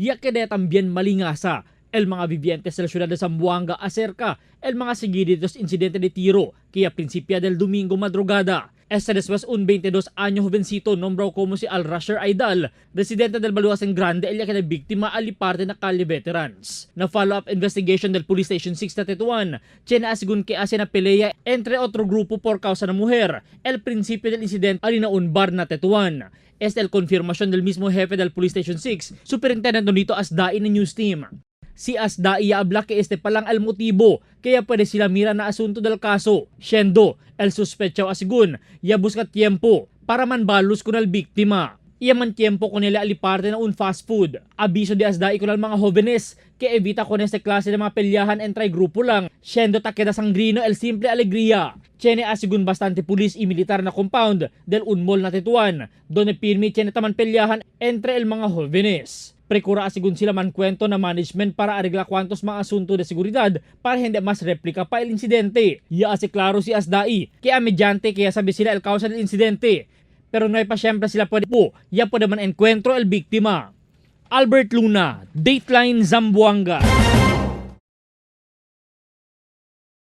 ya que también malingasa el mga vivientes de la ciudad de Zamboanga acerca el mga seguidos incidente de tiro que a principio del domingo madrugada. Este después un 22 años jovencito nombrado como si Al Rasher Aidal, residente del Baluasen Grande, el que na biktima ali parte na Cali Veterans. Na follow-up investigation del Police Station 6 na Tetuan, tiene asigun que hace na pelea entre otro grupo por causa na mujer. El principio del incidente ali na un bar na Tetuan. Esta el confirmación del mismo jefe del Police Station 6, Superintendent Nonito Asdai na news team. Si Asdai habla que este palang el motibo kaya pwede sila mira na asunto del kaso. Siendo el sospechoso asigun ya busca tiempo para manbalos con el biktima. Iya man tiempo con nila aliparte na un fast food. Abiso de Asdai con el mga jóvenes que evita con este klase de mga pelyahan entre grupo lang. Siendo takeda sangrino el simple alegría. Tiene asigun bastante pulis y militar na compound del un mall na Tetuan, donde pirmi tiene taman pelyahan entre el mga jóvenes. Precura asigun sila man kwento na management para arregla kwantos mga asunto de seguridad para hindi mas replika pa el insidente. Ya asi klaro si Asdai, kaya mediante kaya sabi sila el causa del insidente. Pero no hay pa siyempre sila pwede po, ya pwede man encuentro el biktima. Albert Luna, Dateline Zamboanga.